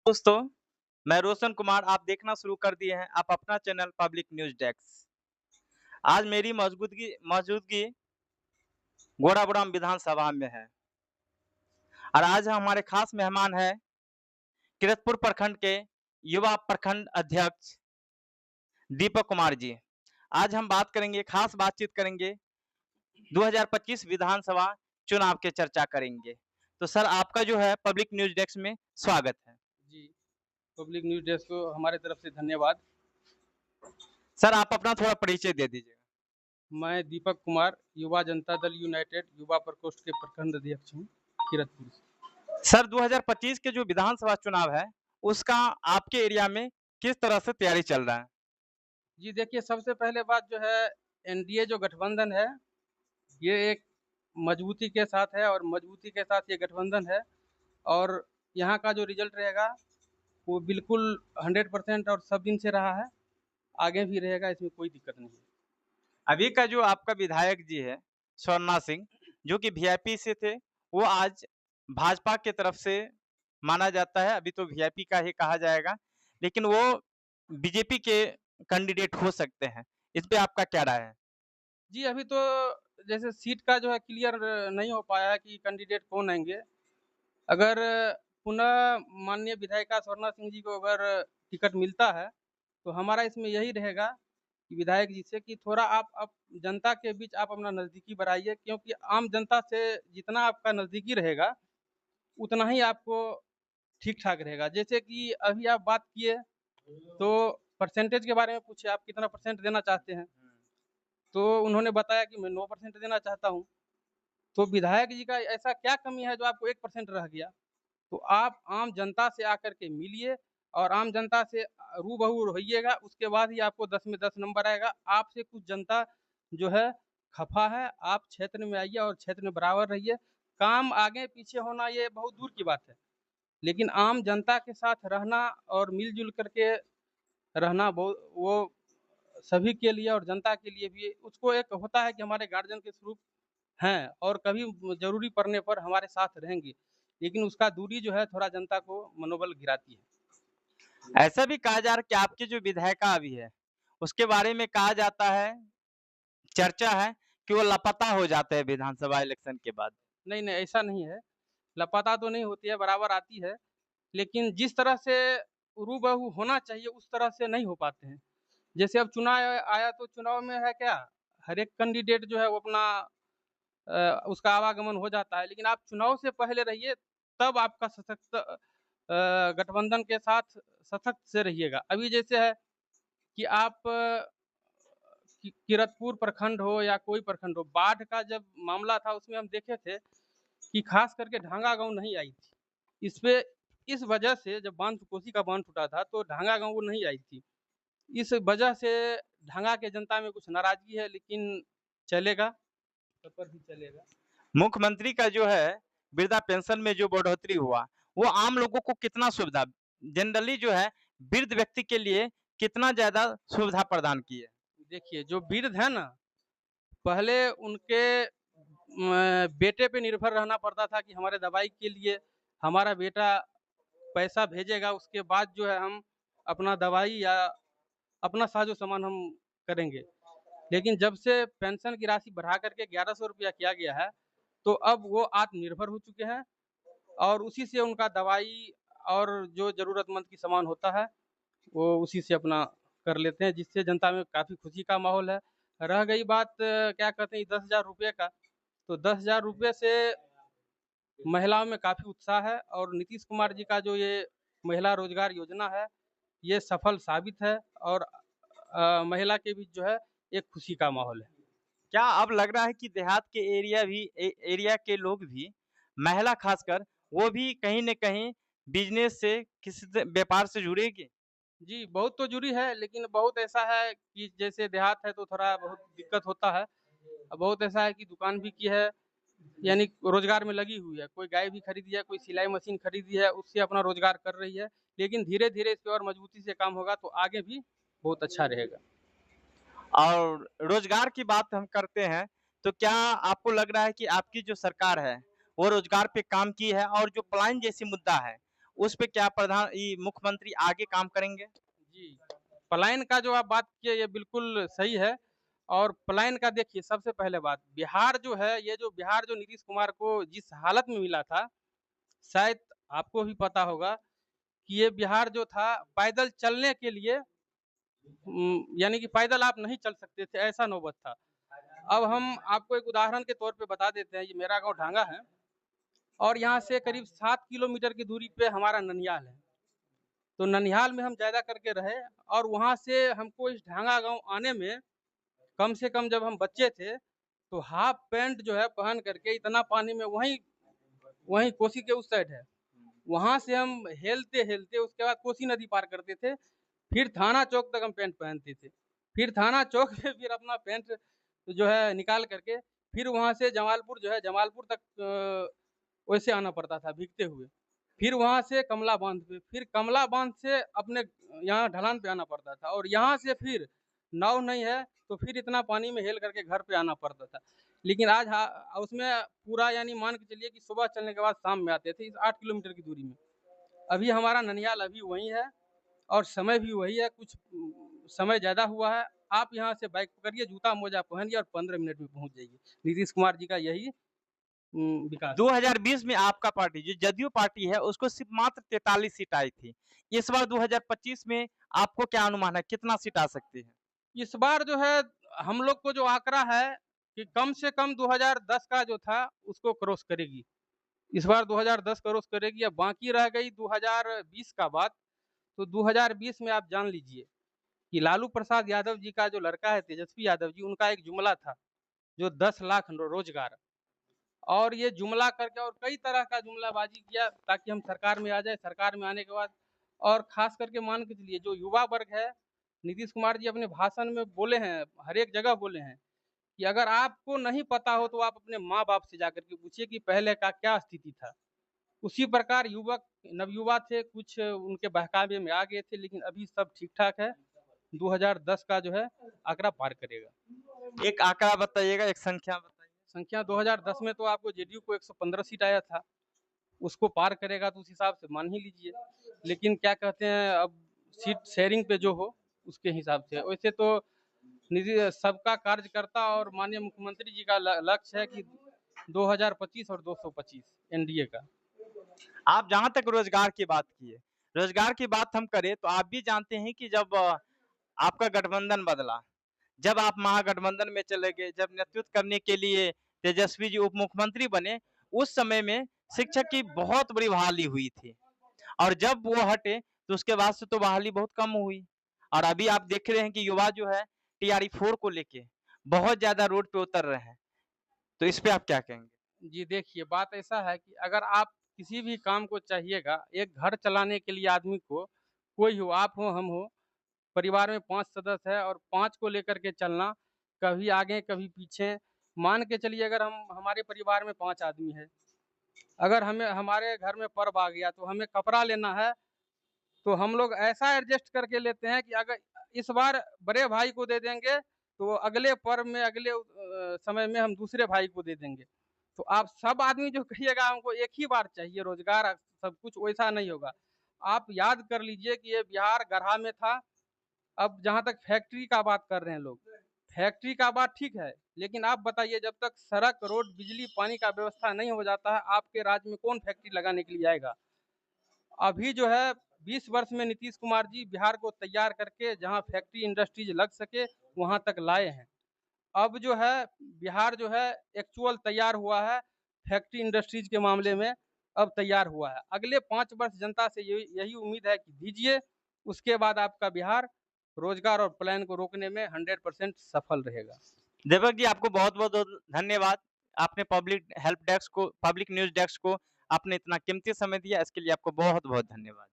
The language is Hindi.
दोस्तों, मैं रोशन कुमार। आप देखना शुरू कर दिए हैं आप अपना चैनल पब्लिक न्यूज़ डेस्क। आज मेरी मौजूदगी मौजूदगी घोड़ाबुराम विधानसभा में है और आज हमारे खास मेहमान हैं किरतपुर प्रखंड के युवा प्रखंड अध्यक्ष दीपक कुमार जी। आज हम खास बातचीत करेंगे 2025 विधानसभा चुनाव के चर्चा करेंगे। तो सर आपका जो है पब्लिक न्यूज़ डेस्क में स्वागत है। जी, पब्लिक न्यूज़ डेस्क को हमारे तरफ से धन्यवाद। सर आप अपना थोड़ा परिचय दे दीजिए। मैं दीपक कुमार, युवा जनता दल यूनाइटेड युवा प्रकोष्ठ के प्रखंड अध्यक्ष हूँ, किरतपुर से। सर 2025 के जो विधानसभा चुनाव है, उसका आपके एरिया में किस तरह से तैयारी चल रहा है? जी देखिए, सबसे पहले बात जो है एनडीए जो गठबंधन है, ये एक मजबूती के साथ है और मजबूती के साथ ये गठबंधन है और यहाँ का जो रिजल्ट रहेगा, वो बिल्कुल 100% और सब दिन से रहा है, आगे भी रहेगा, इसमें कोई दिक्कत नहीं है। अभी का जो आपका विधायक जी है, स्वर्णा सिंह, जो कि वीआईपी से थे, वो आज भाजपा की तरफ से माना जाता है। अभी तो वीआईपी का ही कहा जाएगा, लेकिन वो बीजेपी के कैंडिडेट हो सकते हैं। इस पे आपका क्या राय है? जी, अभी तो जैसे सीट का जो है क्लियर नहीं हो पाया है कि कैंडिडेट कौन आएँगे। अगर पुनः माननीय विधायिका स्वर्णा सिंह जी को अगर टिकट मिलता है, तो हमारा इसमें यही रहेगा कि विधायक जी से कि थोड़ा आप जनता के बीच आप अपना नज़दीकी बढ़ाइए, क्योंकि आम जनता से जितना आपका नज़दीकी रहेगा, उतना ही आपको ठीक-ठाक रहेगा। जैसे कि अभी आप बात किए, तो परसेंटेज के बारे में पूछे, आप कितना परसेंट देना चाहते हैं? तो उन्होंने बताया कि मैं 9% देना चाहता हूँ। तो विधायक जी का ऐसा क्या कमी है जो आपको 1% रह गया? तो आप आम जनता से आकर के मिलिए और आम जनता से रूबरू होइएगा, उसके बाद ही आपको 10 में 10 नंबर आएगा। आपसे कुछ जनता जो है खफ़ा है, आप क्षेत्र में आइए और क्षेत्र में बराबर रहिए। काम आगे-पीछे होना ये बहुत दूर की बात है, लेकिन आम जनता के साथ रहना और मिल-जुल करके रहना वो सभी के लिए और जनता के लिए भी उसको एक होता है कि हमारे गार्जियन के स्वरूप हैं और कभी ज़रूरी पड़ने पर हमारे साथ रहेंगे। लेकिन उसका दूरी जो है थोड़ा जनता को मनोबल गिराती है। ऐसा भी कहा जा रहा है कि आपकी जो विधायिका अभी है, उसके बारे में कहा जाता है, चर्चा है कि वो लापता हो जाते हैं विधानसभा इलेक्शन के बाद। नहीं, नहीं ऐसा नहीं है, लापता तो नहीं होती है, बराबर आती है, लेकिन जिस तरह से रूबरू होना चाहिए उस तरह से नहीं हो पाते हैं। जैसे अब चुनाव आया तो चुनाव में है क्या, हर एक कैंडिडेट जो है वो अपना उसका आवागमन हो जाता है, लेकिन आप चुनाव से पहले रहिए, तब आपका सशक्त गठबंधन के साथ सशक्त से रहिएगा। अभी जैसे है कि आप किरतपुर प्रखंड हो या कोई प्रखंड हो, बाढ़ का जब मामला था उसमें हम देखे थे कि खास करके ढांगा गाँव नहीं आई थी। इसपे इस वजह से जब कोसी का बाँध टूटा था तो ढांगा गाँव वो नहीं आई थी। इस वजह से ढांगा के जनता में कुछ नाराज़गी है, लेकिन चलेगा, सफ़र भी चलेगा। मुख्यमंत्री का जो है वृद्धा पेंशन में जो बढ़ोतरी हुआ, वो आम लोगों को कितना सुविधा जनरली जो है वृद्ध व्यक्ति के लिए कितना ज़्यादा सुविधा प्रदान की है? देखिए, जो वृद्ध है ना, पहले उनके बेटे पे निर्भर रहना पड़ता था कि हमारे दवाई के लिए हमारा बेटा पैसा भेजेगा, उसके बाद जो है हम अपना दवाई या अपना साजो-सामान हम करेंगे। लेकिन जब से पेंशन की राशि बढ़ा कर के 1100 रुपया किया गया है, तो अब वो आत्मनिर्भर हो चुके हैं और उसी से उनका दवाई और जो ज़रूरतमंद की सामान होता है, वो उसी से अपना कर लेते हैं, जिससे जनता में काफ़ी खुशी का माहौल है। रह गई बात क्या कहते हैं 10,000 रुपए का, तो 10,000 रुपए से महिलाओं में काफ़ी उत्साह है और नीतीश कुमार जी का जो ये महिला रोज़गार योजना है, ये सफल साबित है और महिला के बीच जो है एक खुशी का माहौल है। क्या अब लग रहा है कि देहात के एरिया के लोग भी, महिला खासकर, वो भी कहीं न कहीं बिज़नेस से किसी से व्यापार से जुड़ेगी? जी, बहुत तो जुड़ी है, लेकिन बहुत ऐसा है कि जैसे देहात है तो थोड़ा बहुत दिक्कत होता है। बहुत ऐसा है कि दुकान भी की है, यानी रोज़गार में लगी हुई है। कोई गाय भी खरीदी है, कोई सिलाई मशीन खरीदी है, उससे अपना रोज़गार कर रही है। लेकिन धीरे-धीरे इस पे और मजबूती से काम होगा तो आगे भी बहुत अच्छा रहेगा। और रोज़गार की बात हम करते हैं, तो क्या आपको लग रहा है कि आपकी जो सरकार है, वो रोज़गार पे काम की है और जो पलायन जैसी मुद्दा है, उस पे क्या मुख्यमंत्री आगे काम करेंगे? जी, पलायन का जो आप बात किए ये बिल्कुल सही है और पलायन का देखिए सबसे पहले बात बिहार जो है ये जो बिहार जो नीतीश कुमार को जिस हालत में मिला था, शायद आपको भी पता होगा कि ये बिहार जो था पैदल चलने के लिए यानी कि पैदल आप नहीं चल सकते थे, ऐसा नौबत था। अब हम आपको एक उदाहरण के तौर पे बता देते हैं, ये मेरा गाँव ढांगा है और यहाँ से करीब 7 किलोमीटर की दूरी पे हमारा ननिहाल है। तो ननिहाल में हम ज़्यादा करके रहे और वहाँ से हमको इस ढांगा गाँव आने में कम से कम जब हम बच्चे थे, तो हाफ पैंट जो है पहन करके इतना पानी में वहीं वहीं कोसी के उस साइड है। वहाँ से हम हेलते-हेलते उसके बाद कोसी नदी पार करते थे। फिर थाना चौक तक हम पैंट पहनते थे। फिर थाना चौक से फिर अपना पैंट जो है निकाल करके फिर वहाँ से जमालपुर जो है जमालपुर तक वैसे आना पड़ता था भीगते हुए। फिर वहाँ से कमला बाँध पे, फिर कमला बाँध से अपने यहाँ ढलान पे आना पड़ता था और यहाँ से फिर नाव नहीं है, तो फिर इतना पानी में हेल करके घर पे आना पड़ता था। लेकिन आज उसमें पूरा यानी मान के चलिए कि सुबह चलने के बाद शाम में आते थे इस 8 किलोमीटर की दूरी में। अभी हमारा ननिहाल अभी वहीं है और समय भी वही है, कुछ समय ज़्यादा हुआ है। आप यहाँ से बाइक पकड़िए, जूता-मोजा पहनिए और 15 मिनट में पहुँच जाइए। नीतीश कुमार जी का यही विकास है। 2020 में आपका पार्टी जो जदयू पार्टी है उसको सिर्फ मात्र 43 सीट आई थी। इस बार 2025 में आपको क्या अनुमान है कितना सीट आ सकती है? इस बार जो है हम लोग को जो आंकड़ा है कि कम से कम 2010 का जो था उसको क्रॉस करेगी। इस बार 2010 क्रॉस करेगी, अब बाकी रह गई 2020 का बात। तो 2020 में आप जान लीजिए कि लालू प्रसाद यादव जी का जो लड़का है तेजस्वी यादव जी, उनका एक जुमला था जो 10 लाख रोजगार और ये जुमला करके और कई तरह का जुमलाबाजी किया ताकि हम सरकार में आ जाए। सरकार में आने के बाद और खास करके मान के चलिए जो युवा वर्ग है, नीतीश कुमार जी अपने भाषण में बोले हैं, हर एक जगह बोले हैं कि अगर आपको नहीं पता हो तो आप अपने माँ-बाप से जाकर के पूछिए कि पहले का क्या स्थिति था। उसी प्रकार युवक नवयुवा थे, कुछ उनके बहकावे में आ गए थे, लेकिन अभी सब ठीक-ठाक है। 2010 का जो है आंकड़ा पार करेगा। एक आंकड़ा बताइएगा, एक संख्या बताइए। संख्या 2010 में तो आपको जेडीयू को 115 सीट आया था, उसको पार करेगा तो उस हिसाब से मान ही लीजिए। लेकिन क्या कहते हैं अब सीट शेयरिंग पे जो हो उसके हिसाब से। वैसे तो निधि सबका कार्यकर्ता और माननीय मुख्यमंत्री जी का लक्ष्य है कि 2025 और 225 एनडीए का। आप जहाँ तक रोजगार की बात की है, रोजगार की बात हम करें तो आप भी जानते हैं कि जब आपका गठबंधन बदला, जब आप महागठबंधन में चले गए, जब नेतृत्व करने के लिए तेजस्वी जी उप मुख्यमंत्री बने, उस समय में शिक्षक की बहुत बड़ी बहाली हुई थी और जब वो हटे तो उसके बाद से तो बहाली बहुत कम हुई और अभी आप देख रहे हैं कि युवा जो है टीआरई 4 को लेके बहुत ज्यादा रोड पे उतर रहे हैं, तो इस पे आप क्या कहेंगे? जी देखिए, बात ऐसा है कि अगर आप किसी भी काम को चाहिएगा, एक घर चलाने के लिए आदमी को, कोई हो, आप हो, हम हो, परिवार में 5 सदस्य है और 5 को लेकर के चलना, कभी आगे, कभी पीछे। मान के चलिए अगर हम हमारे परिवार में 5 आदमी हैं, अगर हमें हमारे घर में पर्व आ गया तो हमें कपड़ा लेना है, तो हम लोग ऐसा एडजस्ट करके लेते हैं कि अगर इस बार बड़े भाई को दे देंगे, तो अगले पर्व में, अगले समय में हम दूसरे भाई को दे देंगे। तो आप सब आदमी जो कहिएगा हमको एक ही बार चाहिए रोज़गार, सब कुछ वैसा नहीं होगा। आप याद कर लीजिए कि ये बिहार गढ़ा में था, अब जहाँ तक फैक्ट्री का बात कर रहे हैं लोग, फैक्ट्री का बात ठीक है, लेकिन आप बताइए जब तक सड़क, रोड, बिजली, पानी का व्यवस्था नहीं हो जाता है, आपके राज्य में कौन फैक्ट्री लगाने के लिए आएगा? अभी जो है 20 वर्ष में नीतीश कुमार जी बिहार को तैयार करके जहाँ फैक्ट्री इंडस्ट्रीज लग सके, वहाँ तक लाए हैं। अब जो है बिहार जो है एक्चुअल तैयार हुआ है, फैक्ट्री इंडस्ट्रीज के मामले में अब तैयार हुआ है। अगले 5 वर्ष जनता से यही यही उम्मीद है कि दीजिए, उसके बाद आपका बिहार रोजगार और पलायन को रोकने में 100% सफल रहेगा। दीपक जी आपको बहुत-बहुत धन्यवाद। आपने पब्लिक न्यूज़ डेस्क को आपने इतना कीमती समय दिया, इसके लिए आपको बहुत-बहुत धन्यवाद।